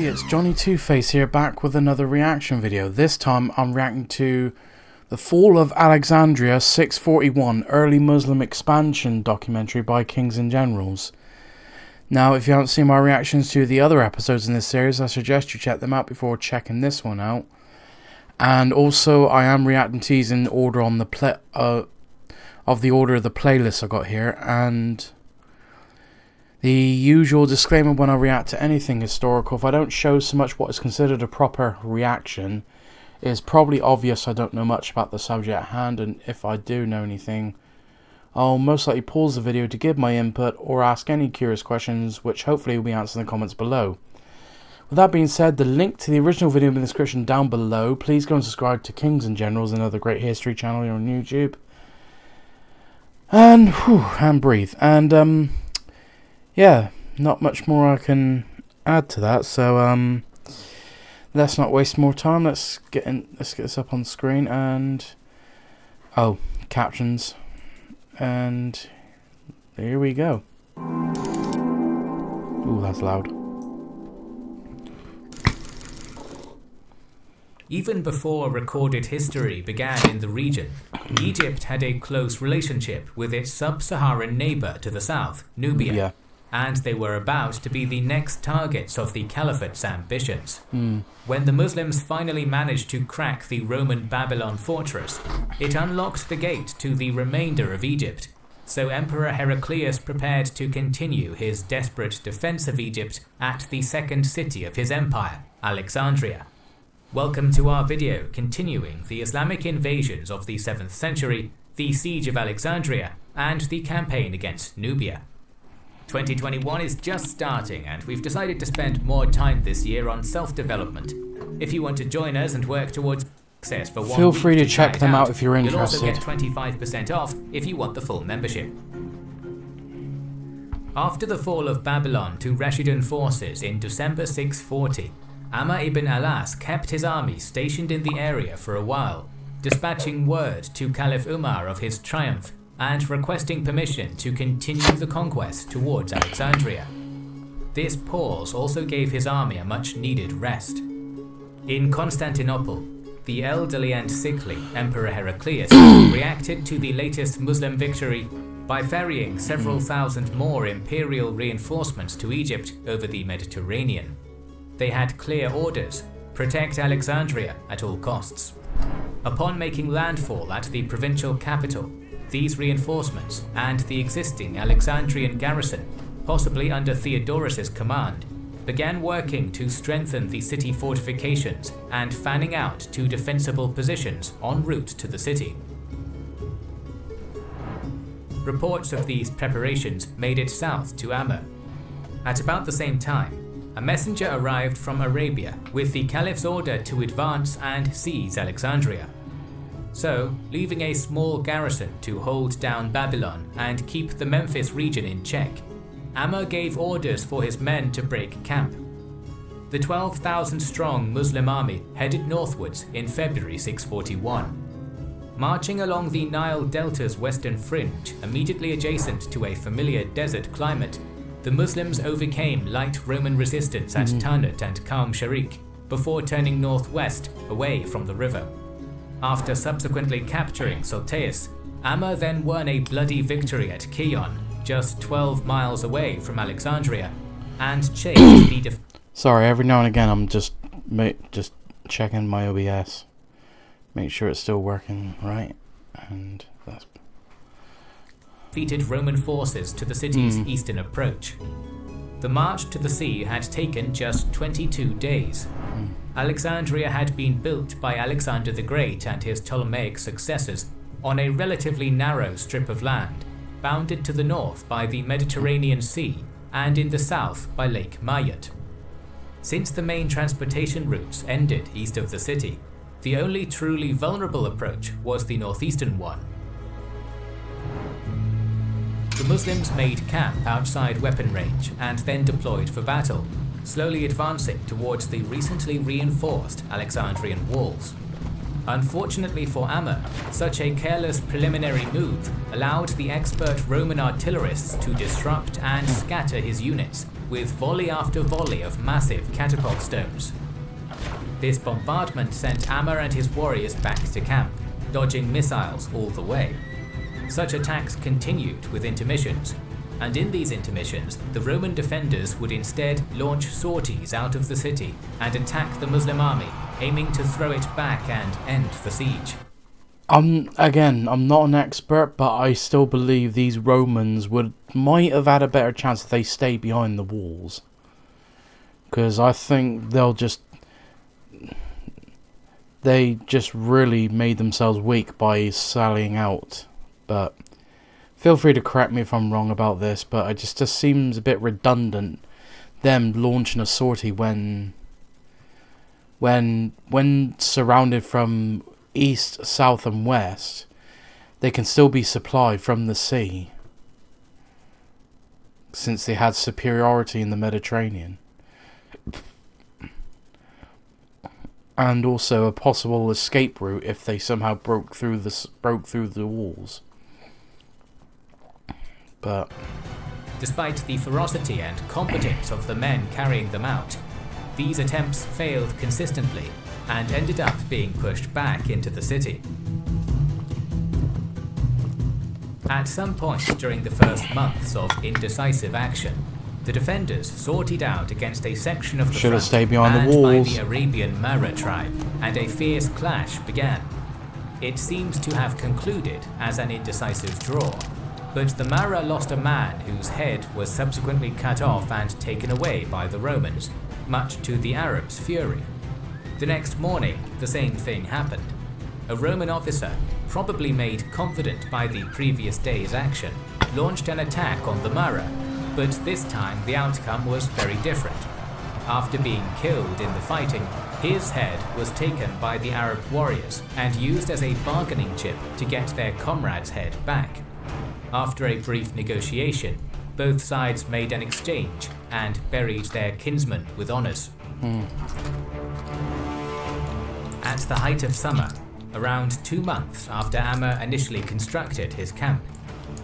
It's Johnny Two-Face here, back with another reaction video. This time I'm reacting to The Fall of Alexandria 641 Early Muslim Expansion documentary by Kings and Generals. Now, if you haven't seen my reactions to the other episodes in this series, I suggest you check them out before checking this one out. And also, I am reacting to these in order on the order of the playlist I got here, and the usual disclaimer when I react to anything historical: if I don't show so much what is considered a proper reaction, it is probably obvious I don't know much about the subject at hand, and if I do know anything, I'll most likely pause the video to give my input or ask any curious questions, which hopefully will be answered in the comments below. With that being said, the link to the original video in the description down below. Please go and subscribe to Kings and Generals, another great history channel here on YouTube. And breathe. And yeah, not much more I can add to that, so let's not waste more time. Let's get this up on the screen, and captions, and here we go. Ooh, that's loud. Even before recorded history began in the region, Egypt had a close relationship with its sub-Saharan neighbor to the south, Nubia. Yeah. And they were about to be the next targets of the Caliphate's ambitions. When the Muslims finally managed to crack the Roman Babylon fortress, it unlocked the gate to the remainder of Egypt, so Emperor Heraclius prepared to continue his desperate defense of Egypt at the second city of his empire, Alexandria. Welcome to our video continuing the Islamic invasions of the 7th century, the Siege of Alexandria, and the campaign against Nubia. 2021 is just starting, and we've decided to spend more time this year on self-development. If you want to join us and work towards success for 1 week, feel free to check them out if you're interested. You'll also get 25% off if you want the full membership. After the fall of Babylon to Rashidun forces in December 640, Amr ibn Alas kept his army stationed in the area for a while, dispatching word to Caliph Umar of his triumph and requesting permission to continue the conquest towards Alexandria. This pause also gave his army a much-needed rest. In Constantinople, the elderly and sickly Emperor Heraclius reacted to the latest Muslim victory by ferrying several thousand more imperial reinforcements to Egypt over the Mediterranean. They had clear orders: protect Alexandria at all costs. Upon making landfall at the provincial capital, these reinforcements and the existing Alexandrian garrison, possibly under Theodorus's command, began working to strengthen the city fortifications and fanning out to defensible positions en route to the city. Reports of these preparations made it south to Amr. At about the same time, a messenger arrived from Arabia with the Caliph's order to advance and seize Alexandria. So, leaving a small garrison to hold down Babylon and keep the Memphis region in check, Amr gave orders for his men to break camp. The 12,000-strong Muslim army headed northwards in February 641. Marching along the Nile Delta's western fringe, immediately adjacent to a familiar desert climate, the Muslims overcame light Roman resistance at Tanut and Qawm Sharik before turning northwest away from the river. After subsequently capturing Sultaeus, Amr then won a bloody victory at Kiyon, just 12 miles away from Alexandria, and changed the Sorry, every now and again I'm just checking my OBS. Make sure it's still working right, and that's defeated Roman forces to the city's eastern approach. The march to the sea had taken just 22 days. Alexandria had been built by Alexander the Great and his Ptolemaic successors on a relatively narrow strip of land, bounded to the north by the Mediterranean Sea and in the south by Lake Mayotte. Since the main transportation routes ended east of the city, the only truly vulnerable approach was the northeastern one. The Muslims made camp outside weapon range and then deployed for battle, slowly advancing towards the recently reinforced Alexandrian walls. Unfortunately for Amma, such a careless preliminary move allowed the expert Roman artillerists to disrupt and scatter his units with volley after volley of massive catapult stones. This bombardment sent Amma and his warriors back to camp, dodging missiles all the way. Such attacks continued with intermissions, and in these intermissions, the Roman defenders would instead launch sorties out of the city and attack the Muslim army, aiming to throw it back and end the siege. I'm not an expert, but I still believe these Romans might have had a better chance if they stayed behind the walls. Because I think they just really made themselves weak by sallying out. But feel free to correct me if I'm wrong about this, but it just seems a bit redundant, them launching a sortie when surrounded from east, south and west, they can still be supplied from the sea, since they had superiority in the Mediterranean. And also a possible escape route if they somehow broke through the walls. But despite the ferocity and competence of the men carrying them out, these attempts failed consistently and ended up being pushed back into the city. At some point during the first months of indecisive action, the defenders sortied out against a section of the front stayed behind the manned by walls. the Arabian Mara tribe, and a fierce clash began. It seems to have concluded as an indecisive draw, but the Mara lost a man whose head was subsequently cut off and taken away by the Romans, much to the Arabs' fury. The next morning, the same thing happened. A Roman officer, probably made confident by the previous day's action, launched an attack on the Mara, but this time the outcome was very different. After being killed in the fighting, his head was taken by the Arab warriors and used as a bargaining chip to get their comrade's head back. After a brief negotiation, both sides made an exchange and buried their kinsman with honours. At the height of summer, around 2 months after Amma initially constructed his camp,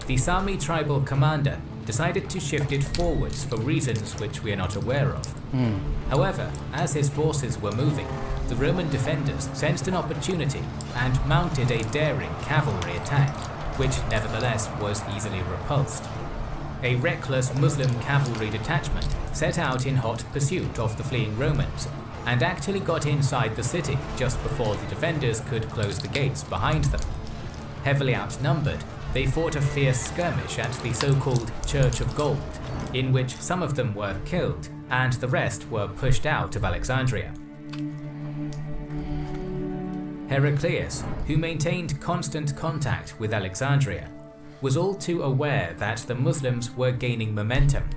the Sami tribal commander decided to shift it forwards for reasons which we are not aware of. However, as his forces were moving, the Roman defenders sensed an opportunity and mounted a daring cavalry attack, which nevertheless was easily repulsed. A reckless Muslim cavalry detachment set out in hot pursuit of the fleeing Romans, and actually got inside the city just before the defenders could close the gates behind them. Heavily outnumbered, they fought a fierce skirmish at the so-called Church of Gold, in which some of them were killed and the rest were pushed out of Alexandria. Heraclius, who maintained constant contact with Alexandria, was all too aware that the Muslims were gaining momentum.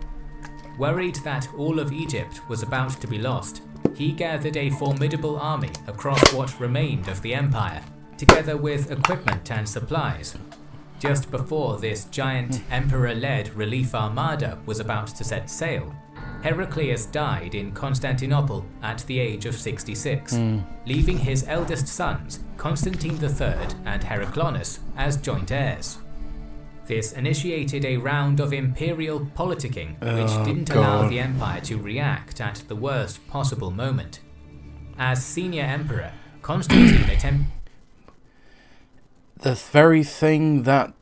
Worried that all of Egypt was about to be lost, he gathered a formidable army across what remained of the empire, together with equipment and supplies. Just before this giant emperor-led relief armada was about to set sail, Heraclius died in Constantinople at the age of 66, leaving his eldest sons, Constantine III and Heraclonus, as joint heirs. This initiated a round of imperial politicking which didn't allow the empire to react at the worst possible moment. As senior emperor, Constantine attempted the very thing that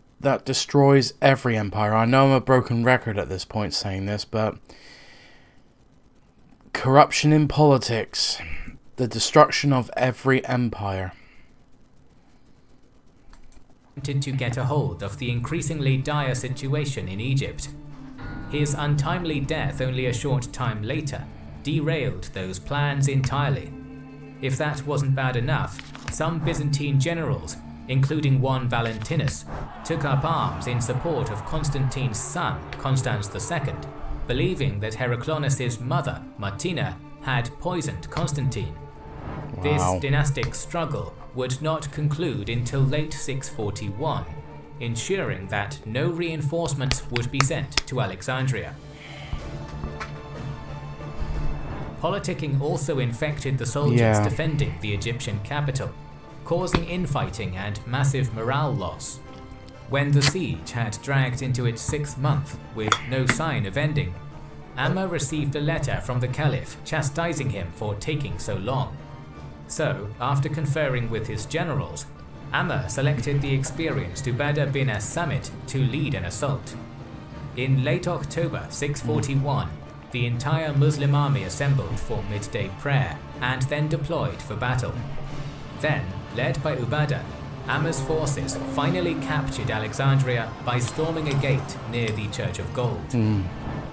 destroys every empire. I know I'm a broken record at this point saying this, but corruption in politics, the destruction of every empire. to get a hold of the increasingly dire situation in Egypt. His untimely death only a short time later derailed those plans entirely. If that wasn't bad enough, some Byzantine generals, including one Valentinus, took up arms in support of Constantine's son, Constans II, believing that Heraclonus' mother, Martina, had poisoned Constantine. Wow. This dynastic struggle would not conclude until late 641, ensuring that no reinforcements would be sent to Alexandria. Politicking also infected the soldiers defending the Egyptian capital. causing infighting and massive morale loss. When the siege had dragged into its 6th month with no sign of ending, Amma received a letter from the Caliph chastising him for taking so long. So, after conferring with his generals, Amma selected the experienced Ubadah bin as-Samit to lead an assault. In late October 641, the entire Muslim army assembled for midday prayer and then deployed for battle. Then, led by Ubadah, Amma's forces finally captured Alexandria by storming a gate near the Church of Gold.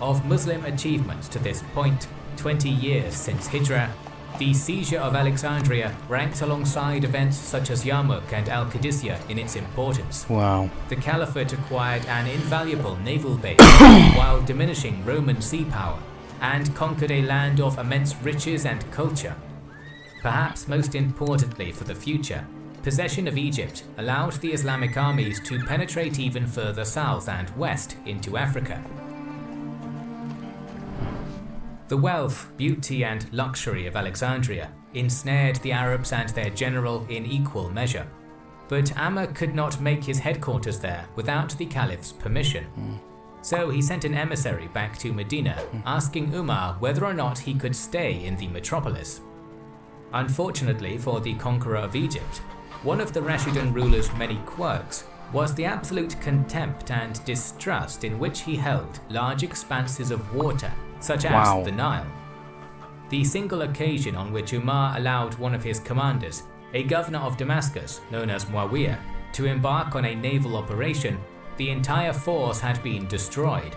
Of Muslim achievements to this point, 20 years since Hijrah, the seizure of Alexandria ranked alongside events such as Yarmouk and Al-Qadisiyah in its importance. Wow. The Caliphate acquired an invaluable naval base while diminishing Roman sea power, and conquered a land of immense riches and culture. Perhaps most importantly for the future, possession of Egypt allowed the Islamic armies to penetrate even further south and west into Africa. The wealth, beauty and luxury of Alexandria ensnared the Arabs and their general in equal measure. But Amma could not make his headquarters there without the Caliph's permission. So he sent an emissary back to Medina asking Umar whether or not he could stay in the metropolis. Unfortunately for the conqueror of Egypt, one of the Rashidun ruler's many quirks was the absolute contempt and distrust in which he held large expanses of water, such as the Nile. The single occasion on which Umar allowed one of his commanders, a governor of Damascus known as Muawiyah, to embark on a naval operation, the entire force had been destroyed.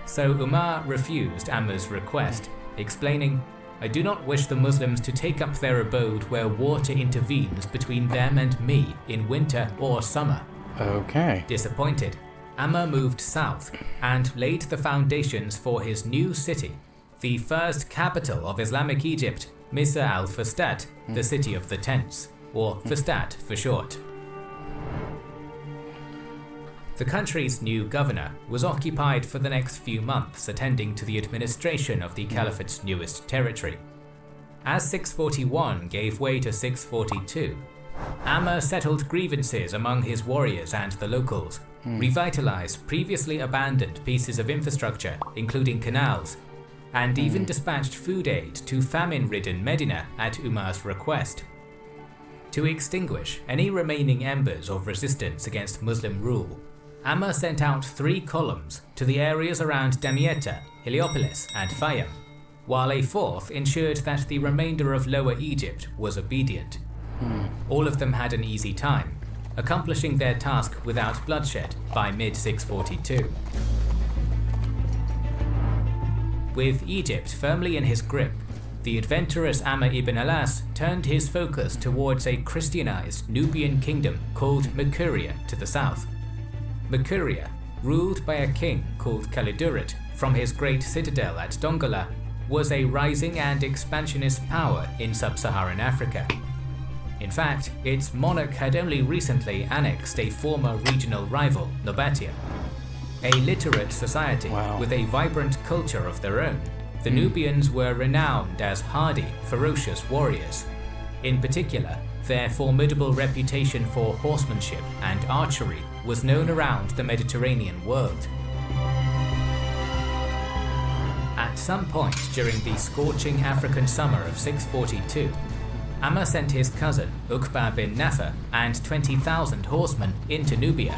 So Umar refused Amma's request, explaining, "I do not wish the Muslims to take up their abode where water intervenes between them and me in winter or summer." Okay. Disappointed, Amma moved south and laid the foundations for his new city, the first capital of Islamic Egypt, Misr al-Fustat, the city of the tents, or Fustat for short. The country's new governor was occupied for the next few months attending to the administration of the Caliphate's newest territory. As 641 gave way to 642, Amma settled grievances among his warriors and the locals, revitalized previously abandoned pieces of infrastructure, including canals, and even dispatched food aid to famine-ridden Medina at Umar's request. To extinguish any remaining embers of resistance against Muslim rule, Amma sent out 3 columns to the areas around Damietta, Heliopolis, and Fayum, while a 4th ensured that the remainder of Lower Egypt was obedient. All of them had an easy time, accomplishing their task without bloodshed by mid-642. With Egypt firmly in his grip, the adventurous Amma ibn Alas turned his focus towards a Christianized Nubian kingdom called Mercuria to the south. Mercuria, ruled by a king called Kalidurit from his great citadel at Dongola, was a rising and expansionist power in sub-Saharan Africa. In fact, its monarch had only recently annexed a former regional rival, Nobatia. A literate society with a vibrant culture of their own, the Nubians were renowned as hardy, ferocious warriors. In particular, their formidable reputation for horsemanship and archery was known around the Mediterranean world. At some point during the scorching African summer of 642, Amma sent his cousin Uqba bin Nafa and 20,000 horsemen into Nubia,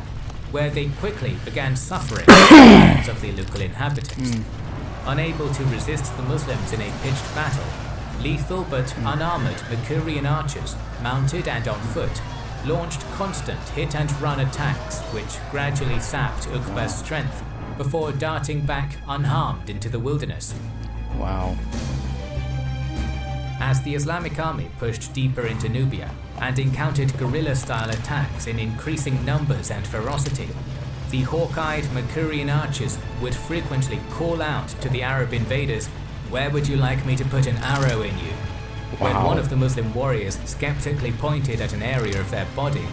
where they quickly began suffering at the hands of the local inhabitants. Unable to resist the Muslims in a pitched battle, lethal but unarmored Mercurian archers, mounted and on foot, launched constant hit-and-run attacks which gradually sapped Uqba's strength before darting back unharmed into the wilderness. Wow. As the Islamic army pushed deeper into Nubia and encountered guerrilla-style attacks in increasing numbers and ferocity, the hawk-eyed Mercurian archers would frequently call out to the Arab invaders, "Where would you like me to put an arrow in you?" When one of the Muslim warriors skeptically pointed at an area of their body,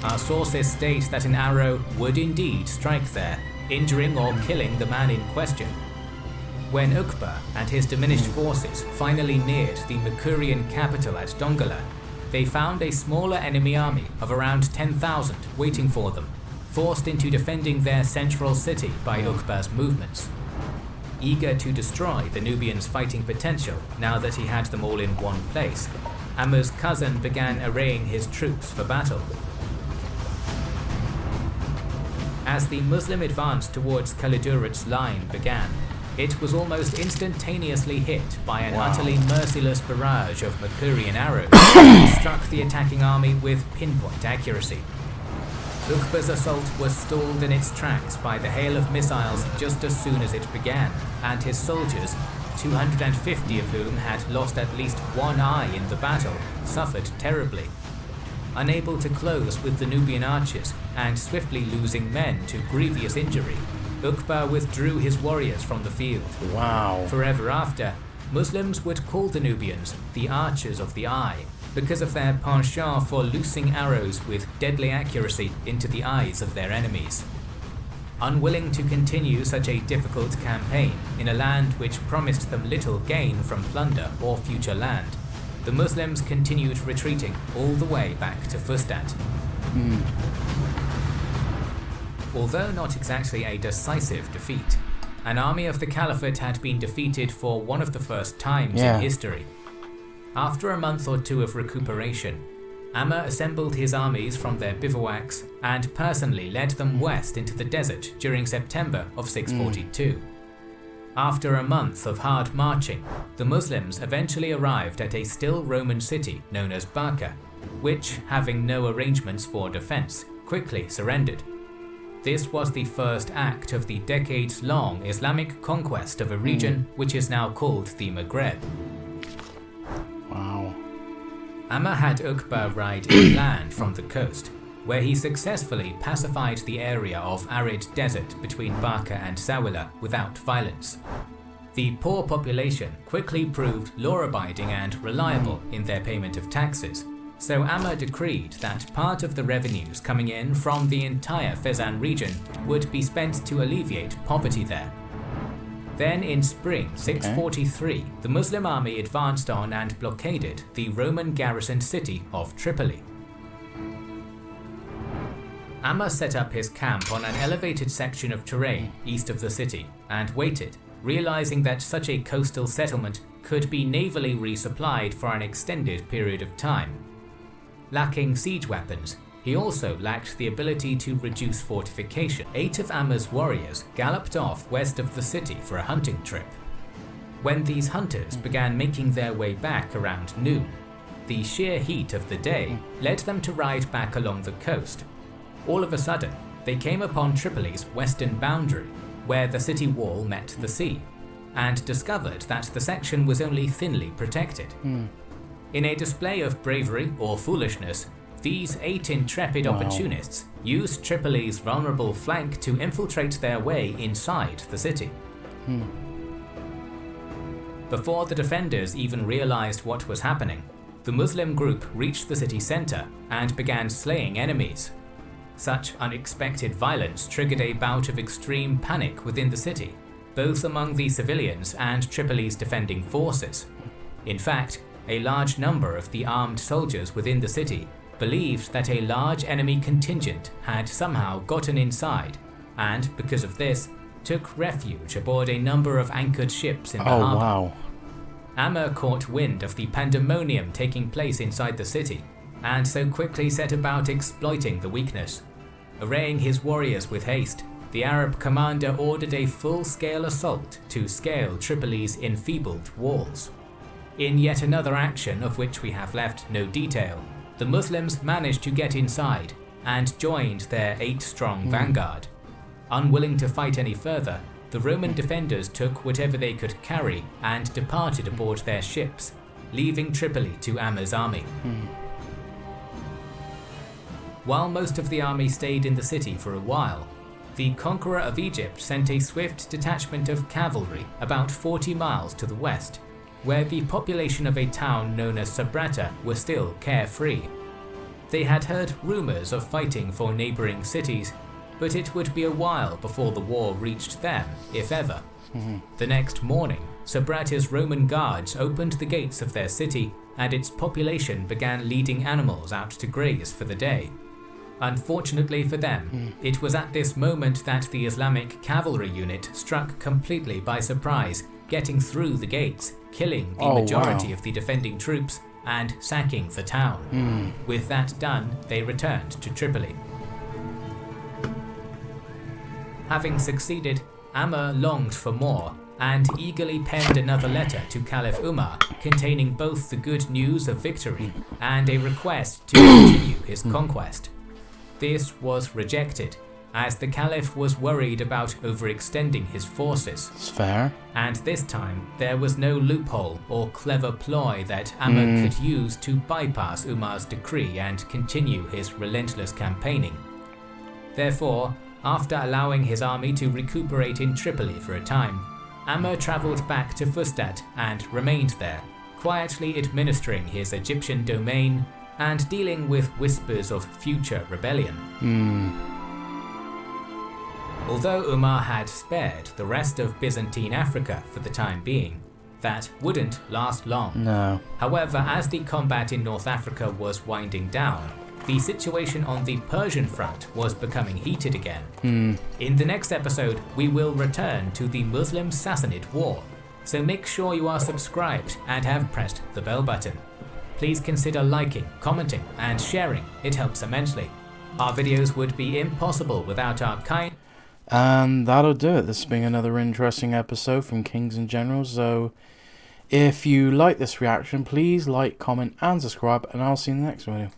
our sources state that an arrow would indeed strike there, injuring or killing the man in question. When Uqba and his diminished forces finally neared the Mercurian capital at Dongola, they found a smaller enemy army of around 10,000 waiting for them, forced into defending their central city by Uqba's movements. Eager to destroy the Nubians' fighting potential now that he had them all in one place, Amr's cousin began arraying his troops for battle. As the Muslim advance towards Khalidurut's line began, it was almost instantaneously hit by an utterly merciless barrage of Makurian arrows that struck the attacking army with pinpoint accuracy. Uqba's assault was stalled in its tracks by the hail of missiles just as soon as it began, and his soldiers, 250 of whom had lost at least one eye in the battle, suffered terribly. Unable to close with the Nubian archers and swiftly losing men to grievous injury, Uqba withdrew his warriors from the field. Wow. Forever after, Muslims would call the Nubians the Archers of the Eye because of their penchant for loosing arrows with deadly accuracy into the eyes of their enemies. Unwilling to continue such a difficult campaign in a land which promised them little gain from plunder or future land, the Muslims continued retreating all the way back to Fustat. Although not exactly a decisive defeat, an army of the Caliphate had been defeated for one of the first times in history. After a month or two of recuperation, Amr assembled his armies from their bivouacs and personally led them west into the desert during September of 642. After a month of hard marching, the Muslims eventually arrived at a still Roman city known as Barca, which, having no arrangements for defense, quickly surrendered. This was the first act of the decades-long Islamic conquest of a region which is now called the Maghreb. Wow. Amr had Uqba ride inland from the coast, where he successfully pacified the area of arid desert between Barca and Sawila without violence. The poor population quickly proved law-abiding and reliable in their payment of taxes, so Amr decreed that part of the revenues coming in from the entire Fezzan region would be spent to alleviate poverty there. Then in spring 643, the Muslim army advanced on and blockaded the Roman garrisoned city of Tripoli. Amr set up his camp on an elevated section of terrain east of the city and waited, realizing that such a coastal settlement could be navally resupplied for an extended period of time. Lacking siege weapons, he also lacked the ability to reduce fortification. 8 of Amr's warriors galloped off west of the city for a hunting trip. When these hunters began making their way back around noon, the sheer heat of the day led them to ride back along the coast. All of a sudden, they came upon Tripoli's western boundary, where the city wall met the sea, and discovered that the section was only thinly protected. In a display of bravery or foolishness, these 8 intrepid opportunists used Tripoli's vulnerable flank to infiltrate their way inside the city. Before the defenders even realized what was happening, the Muslim group reached the city center and began slaying enemies. Such unexpected violence triggered a bout of extreme panic within the city, both among the civilians and Tripoli's defending forces. In fact, a large number of the armed soldiers within the city believed that a large enemy contingent had somehow gotten inside and, because of this, took refuge aboard a number of anchored ships in the harbor. Wow. Amr caught wind of the pandemonium taking place inside the city, and so quickly set about exploiting the weakness. Arraying his warriors with haste, the Arab commander ordered a full-scale assault to scale Tripoli's enfeebled walls. In yet another action of which we have left no detail, the Muslims managed to get inside and joined their 8-strong vanguard. Unwilling to fight any further, the Roman defenders took whatever they could carry and departed aboard their ships, leaving Tripoli to Amr's army. While most of the army stayed in the city for a while, the conqueror of Egypt sent a swift detachment of cavalry about 40 miles to the west, where the population of a town known as Sabrata were still carefree. They had heard rumors of fighting for neighboring cities, but it would be a while before the war reached them, if ever. The next morning, Sabrata's Roman guards opened the gates of their city and its population began leading animals out to graze for the day. Unfortunately for them, it was at this moment that the Islamic cavalry unit struck completely by surprise, getting through the gates, killing the majority of the defending troops and sacking the town. With that done, they returned to Tripoli. Having succeeded, Amr longed for more and eagerly penned another letter to Caliph Umar containing both the good news of victory and a request to continue his conquest. This was rejected, as the Caliph was worried about overextending his forces. It's fair. And this time, there was no loophole or clever ploy that Amr could use to bypass Umar's decree and continue his relentless campaigning. Therefore, after allowing his army to recuperate in Tripoli for a time, Amr travelled back to Fustat and remained there, quietly administering his Egyptian domain and dealing with whispers of future rebellion. Although Umar had spared the rest of Byzantine Africa for the time being, that wouldn't last long. No. However, as the combat in North Africa was winding down, the situation on the Persian front was becoming heated again. In the next episode, we will return to the Muslim-Sassanid War, so make sure you are subscribed and have pressed the bell button. Please consider liking, commenting and sharing, it helps immensely. Our videos would be impossible without our kind... And that'll do it. This has been another interesting episode from Kings and Generals, so if you like this reaction, please like, comment and subscribe, and I'll see you in the next video.